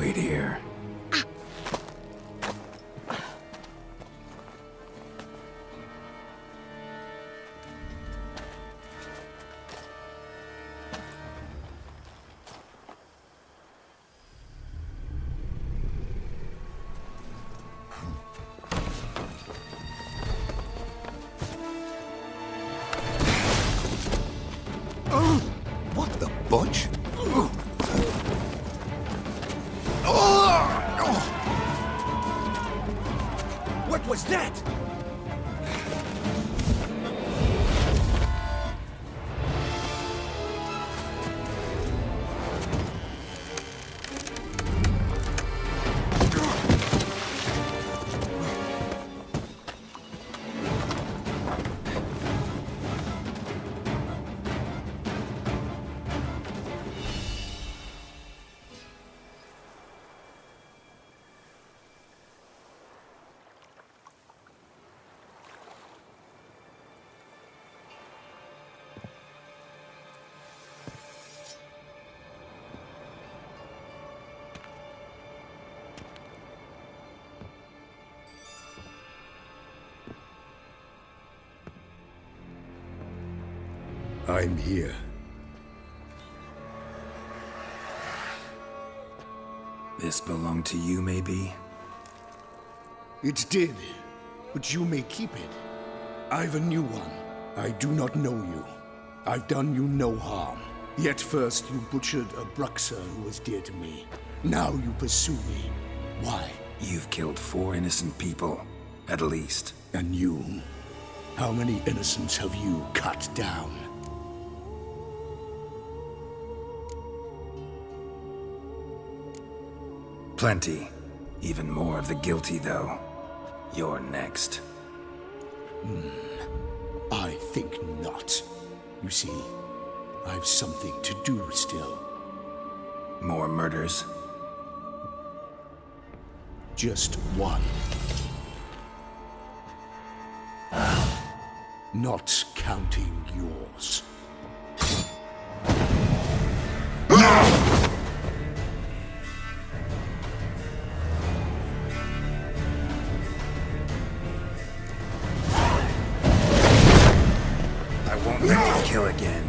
Wait here. What the bunch? What was that? I'm here. This belonged to you, maybe? It did, but you may keep it. I've a new one. I do not know you. I've done you no harm. Yet first you butchered a Bruxer who was dear to me. Now you pursue me. Why? You've killed 4 innocent people, at least. And you? How many innocents have you cut down? Plenty. Even more of the guilty, though. You're next. I think not. You see, I've something to do still. More murders? Just one. Not counting yours. I won't let you kill again.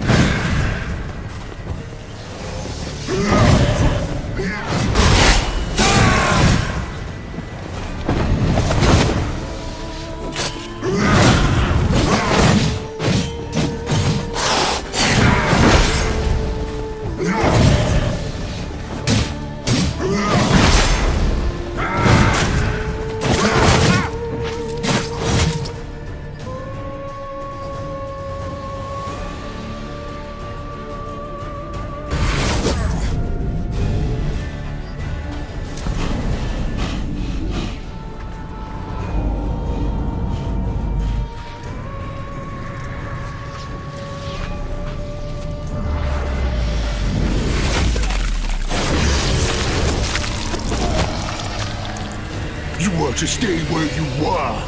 You were to stay where you were.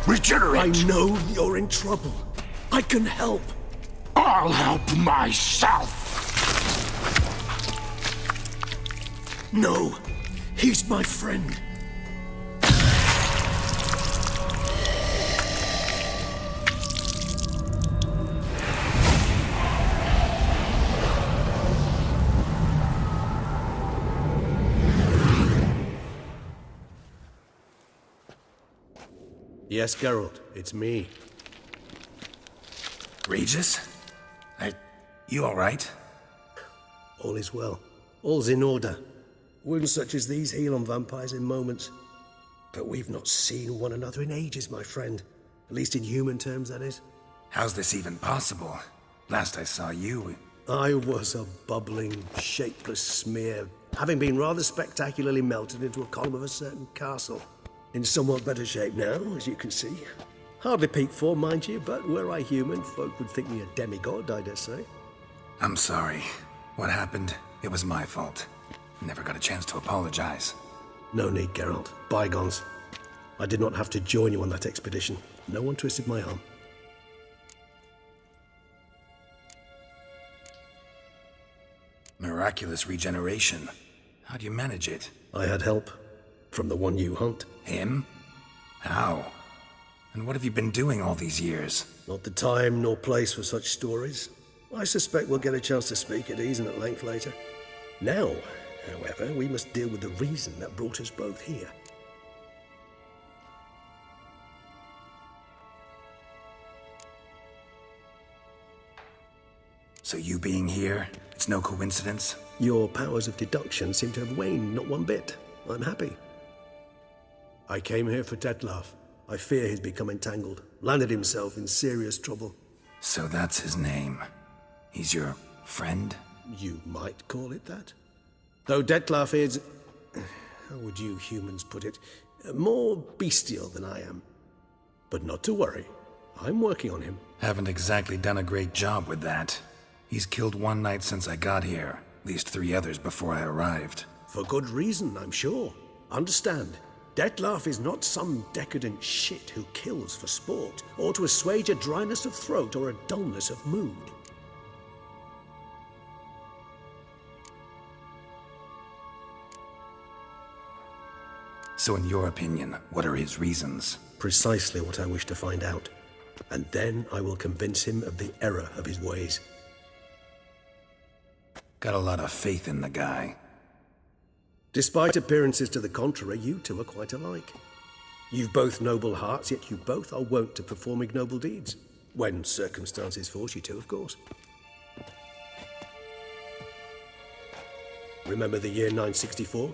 Regenerate. I know you're in trouble. I can help. I'll help myself. No, he's my friend. Yes, Geralt, it's me. Regis? You alright? All is well. All's in order. Wounds such as these heal on vampires in moments. But we've not seen one another in ages, my friend. At least in human terms, that is. How's this even possible? Last I saw you... I was a bubbling, shapeless smear, having been rather spectacularly melted into a column of a certain castle. In somewhat better shape now, as you can see. Hardly peak form, mind you, but were I human, folk would think me a demigod, I dare say. I'm sorry. What happened? It was my fault. Never got a chance to apologize. No need, Geralt. Bygones. I did not have to join you on that expedition. No one twisted my arm. Miraculous regeneration. How do you manage it? I had help from the one you hunt. Him? How? And what have you been doing all these years? Not the time nor place for such stories. I suspect we'll get a chance to speak at ease and at length later. Now, however, we must deal with the reason that brought us both here. So you being here, it's no coincidence? Your powers of deduction seem to have waned not one bit. I'm happy. I came here for Dettlaff. I fear he's become entangled, landed himself in serious trouble. So that's his name. He's your friend? You might call it that. Though Dettlaff is, how would you humans put it, more bestial than I am. But not to worry, I'm working on him. Haven't exactly done a great job with that. He's killed one knight since I got here, at least 3 others before I arrived. For good reason, I'm sure. Understand, Dettlaff is not some decadent shit who kills for sport, or to assuage a dryness of throat or a dullness of mood. So in your opinion, what are his reasons? Precisely what I wish to find out. And then I will convince him of the error of his ways. Got a lot of faith in the guy. Despite appearances to the contrary, you two are quite alike. You've both noble hearts, yet you both are wont to perform ignoble deeds. When circumstances force you to, of course. Remember the year 964?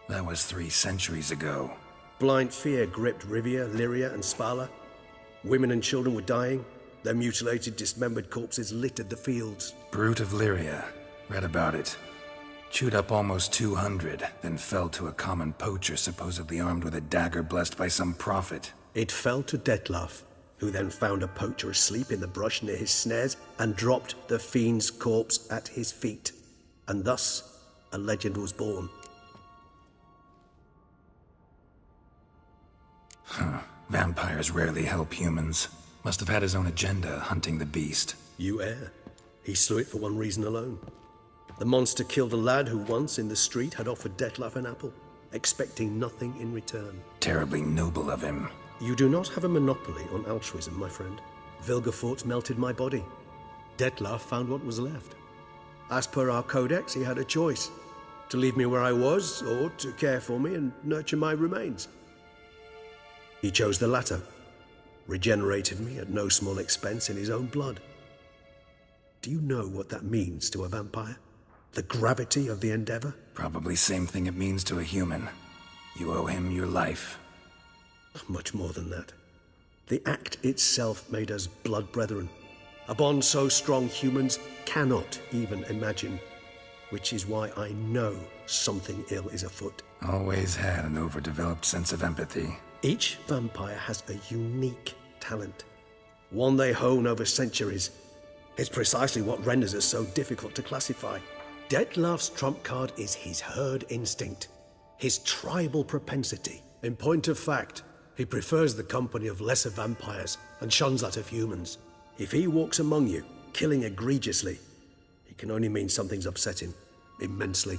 That was 3 centuries ago. Blind fear gripped Rivia, Lyria, and Spala. Women and children were dying. Their mutilated, dismembered corpses littered the fields. Brute of Lyria. Read about it. Chewed up almost 200, then fell to a common poacher supposedly armed with a dagger blessed by some prophet. It fell to Dettlaff, who then found a poacher asleep in the brush near his snares and dropped the fiend's corpse at his feet. And thus, a legend was born. Vampires rarely help humans. Must have had his own agenda, hunting the beast. You err. He slew it for one reason alone. The monster killed a lad who once, in the street, had offered Dettlaff an apple, expecting nothing in return. Terribly noble of him. You do not have a monopoly on altruism, my friend. Vilgefortz melted my body. Dettlaff found what was left. As per our codex, he had a choice. To leave me where I was, or to care for me and nurture my remains. He chose the latter. Regenerated me at no small expense in his own blood. Do you know what that means to a vampire? The gravity of the endeavor? Probably same thing it means to a human. You owe him your life. Much more than that. The act itself made us blood brethren. A bond so strong humans cannot even imagine. Which is why I know something ill is afoot. Always had an overdeveloped sense of empathy. Each vampire has a unique talent. One they hone over centuries. It's precisely what renders it so difficult to classify. Dettlaff's trump card is his herd instinct. His tribal propensity. In point of fact, he prefers the company of lesser vampires and shuns that of humans. If he walks among you, killing egregiously, it can only mean something's upset him immensely.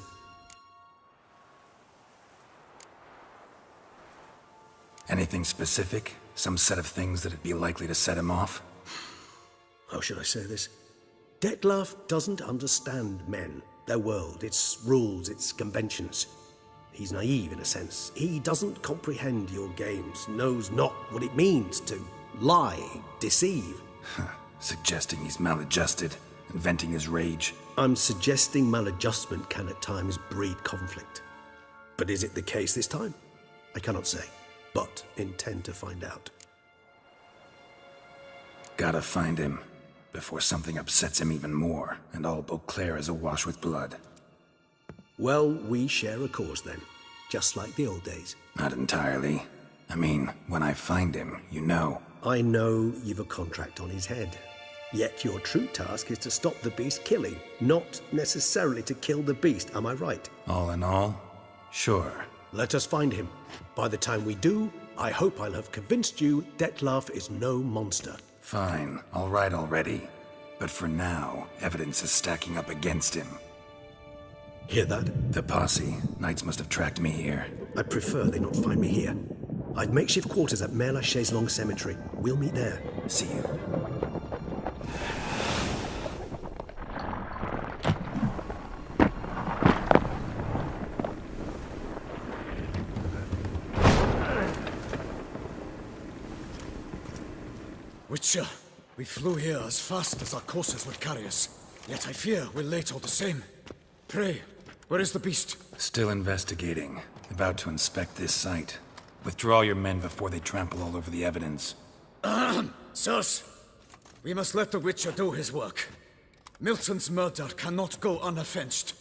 Anything specific? Some set of things that'd be likely to set him off? How should I say this? Dettlaff doesn't understand men, their world, its rules, its conventions. He's naive in a sense. He doesn't comprehend your games, knows not what it means to lie, deceive. Suggesting he's maladjusted and venting his rage. I'm suggesting maladjustment can at times breed conflict. But is it the case this time? I cannot say, but intend to find out. Gotta find him, before something upsets him even more, and all Beauclair is awash with blood. Well, we share a cause then, just like the old days. Not entirely. I mean, when I find him, you know. I know you've a contract on his head. Yet your true task is to stop the beast killing, not necessarily to kill the beast, am I right? All in all, sure. Let us find him. By the time we do, I hope I'll have convinced you Dettlaff is no monster. Fine, all right already. But for now, evidence is stacking up against him. Hear that? The posse. Knights must have tracked me here. I'd prefer they not find me here. I've makeshift quarters at Mère Lachaise Long Cemetery. We'll meet there. See you. Witcher, we flew here as fast as our courses would carry us. Yet I fear we're late all the same. Pray, where is the beast? Still investigating. About to inspect this site. Withdraw your men before they trample all over the evidence. Sirs, we must let the Witcher do his work. Milton's murder cannot go unavenged.